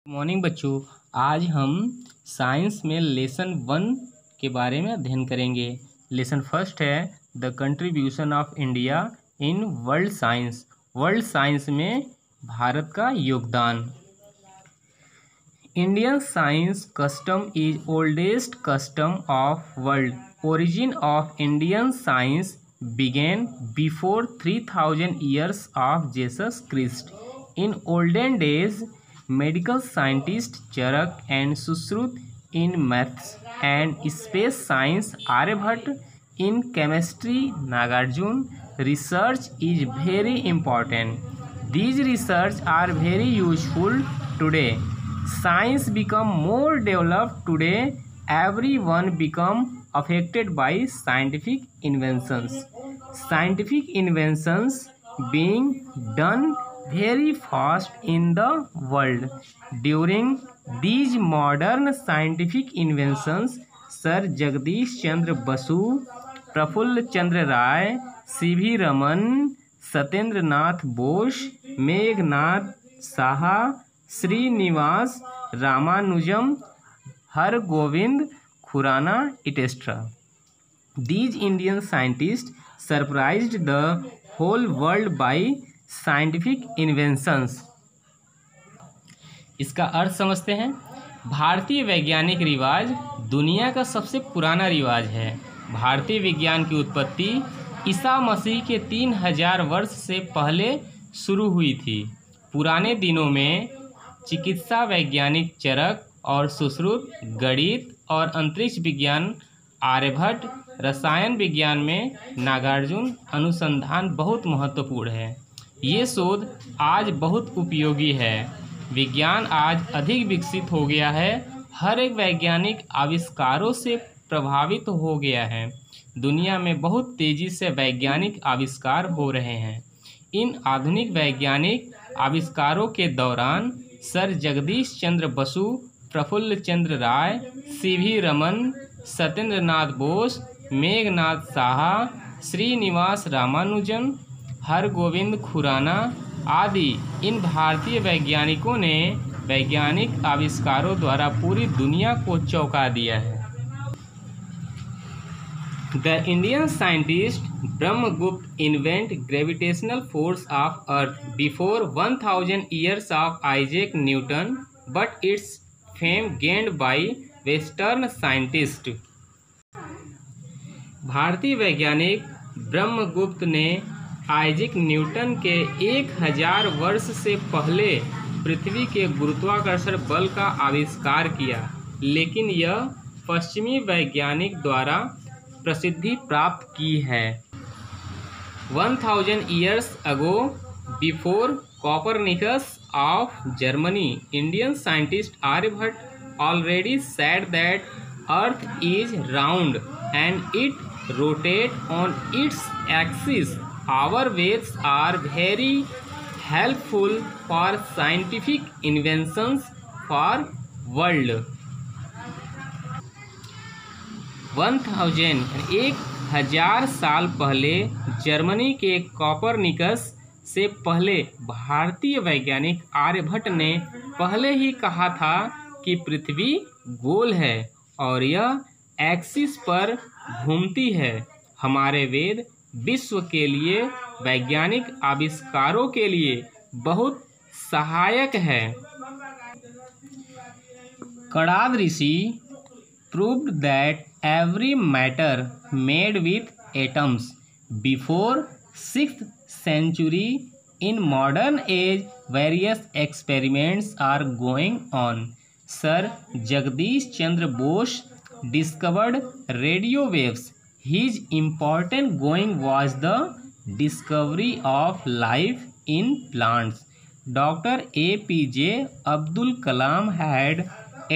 Morning बच्चों, आज हम साइंस में लेसन 1 के बारे में अध्ययन करेंगे। लेसन फर्स्ट है the contribution of India in world science. World science में भारत का योगदान। Indian science custom is oldest custom of world. Origin of Indian science began before 3000 years of Jesus Christ. In olden days, medical scientists Charak and Sushrut in maths and space science, Aryabhat in chemistry, Nagarjuna. Research is very important. These research are very useful today. Science become more developed today. Everyone become affected by scientific inventions. Scientific inventions being done very fast in the world. During these modern scientific inventions, Sir Jagdish Chandra Basu, Prafulla Chandra Ray, C.V. Raman, Satyendra Nath Bose, Meghnad Saha, Srinivas Ramanujan, Har Govind Khurana, etc. These Indian scientists surprised the whole world by scientific inventions. इसका अर्थ समझते हैं। भारतीय वैज्ञानिक रिवाज दुनिया का सबसे पुराना रिवाज है। भारतीय विज्ञान की उत्पत्ति ईसा मसीह के 3000 वर्ष से पहले शुरू हुई थी। पुराने दिनों में चिकित्सा वैज्ञानिक चरक और सुश्रुत, गणित और अंतरिक्ष विज्ञान आर्यभट्ट, रसायन विज्ञान में नागार्जुन अनुसंधान बहुत महत्वपूर्ण है। ये शोध आज बहुत उपयोगी है। विज्ञान आज अधिक विकसित हो गया है। हर एक वैज्ञानिक आविष्कारों से प्रभावित हो गया है। दुनिया में बहुत तेज़ी से वैज्ञानिक आविष्कार हो रहे हैं। इन आधुनिक वैज्ञानिक आविष्कारों के दौरान सर जगदीश चंद्र बसु, प्रफुल्ल चंद्र राय, C.V. रमन, सत्येंद्र नाथ बोस, मेघनाथ साहा, श्रीनिवास रामानुजन, हरगोविंद खुराना आदि इन भारतीय वैज्ञानिकों ने वैज्ञानिक आविष्कारों द्वारा पूरी दुनिया को चौंका दिया है। The Indian scientist Brahmagupta invented gravitational force of Earth before 1000 years of Isaac Newton, but its fame gained by Western scientists. भारतीय वैज्ञानिक ब्रह्मगुप्त ने आइजैक न्यूटन के 1000 वर्ष से पहले पृथ्वी के गुरुत्वाकर्षण बल का आविष्कार किया, लेकिन यह पश्चिमी वैज्ञानिक द्वारा प्रसिद्धि प्राप्त की है। 1000 years ago, before Copernicus of Germany, Indian scientist Aryabhat already said that Earth is round and it rotates on its axis. Our waves are very helpful for scientific inventions for world. 1000 साल पहले Germany के Copernicus से पहले भारतीय वैज्ञानिक आर्यभट्ट ने पहले ही कहा था कि पृथ्वी गोल है और यह एक्सिस पर घूमती है। हमारे वेद विश्व के लिए वैज्ञानिक आविष्कारों के लिए बहुत सहायक है। कणाद ऋषि proved that every matter made with atoms before 6th century. In modern age, various experiments are going on. Sir Jagdish Chandra Bose discovered radio waves. His important going was the discovery of life in plants. Dr. APJ Abdul Kalam had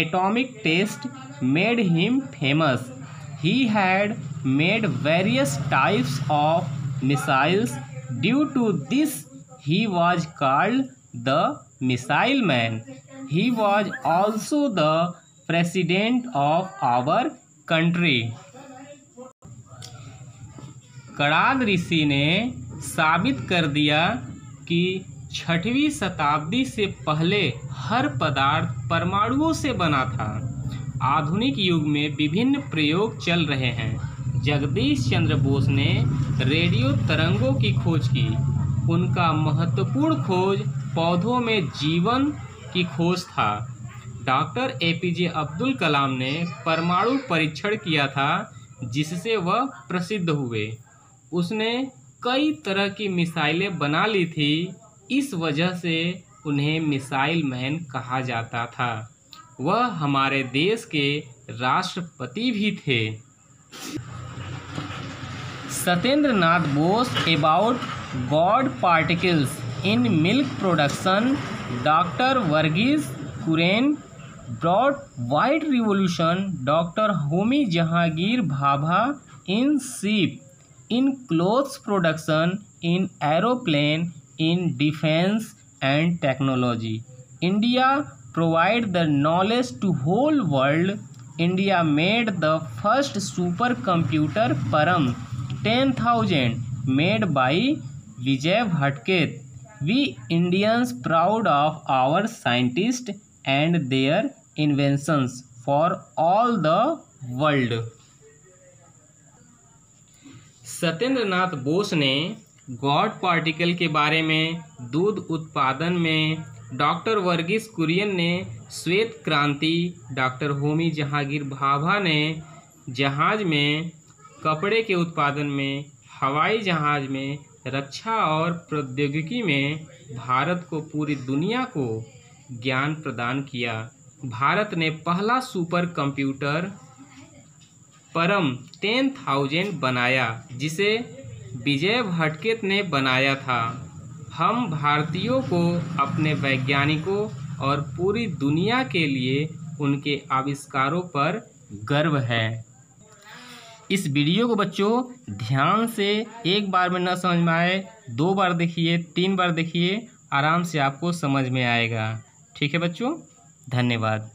atomic test made him famous. He had made various types of missiles. Due to this, he was called the Missile Man. He was also the president of our country. Kanada ऋषि ने साबित कर दिया कि 6वीं शताब्दी से पहले हर पदार्थ परमाणुओं से बना था। आधुनिक युग में विभिन्न प्रयोग चल रहे हैं। जगदीश चंद्र बोस ने रेडियो तरंगों की खोज की। उनका महत्वपूर्ण खोज पौधों में जीवन की खोज था। डॉक्टर एपीजे अब्दुल कलाम ने परमाणु परीक्षण किया था, जिससे वह प्रसिद्ध हुए। उसने कई तरह की मिसाइलें बना ली थी, इस वजह से उन्हें मिसाइल मैन कहा जाता था। वह हमारे देश के राष्ट्रपति भी थे। Satyendra Nath Bose about God particles in milk production. Doctor Verghese Kurien brought white revolution. Doctor Homi Jehangir Bhabha in ship, in clothes production, in aeroplane, in defence and technology. India provide the knowledge to whole world. India made the first supercomputer Param 10,000 made by Vijay Bhatket. We Indians proud of our scientists and their inventions for all the world. Satyendra Nath Bose ने God particle के बारे में, दूध उत्पादन में doctor Verghese Kurien ने श्वेत क्रांति, डॉक्टर होमी जहांगीर भाभा ने जहाज में, कपड़े के उत्पादन में, हवाई जहाज में, रक्षा और प्रौद्योगिकी में भारत को पूरी दुनिया को ज्ञान प्रदान किया। भारत ने पहला सुपर कंप्यूटर परम 10,000 बनाया, जिसे विजय भटकेत ने बनाया था। हम भारतीयों को अपने वैज्ञानिकों और पूरी दुनिया के लिए उनके आविष्कारों पर गर्व है। इस वीडियो को बच्चों ध्यान से एक बार में न समझ में आए, 2 बार देखिए, 3 बार देखिए, आराम से आपको समझ में आएगा। ठीक है बच्चों, धन्यवाद।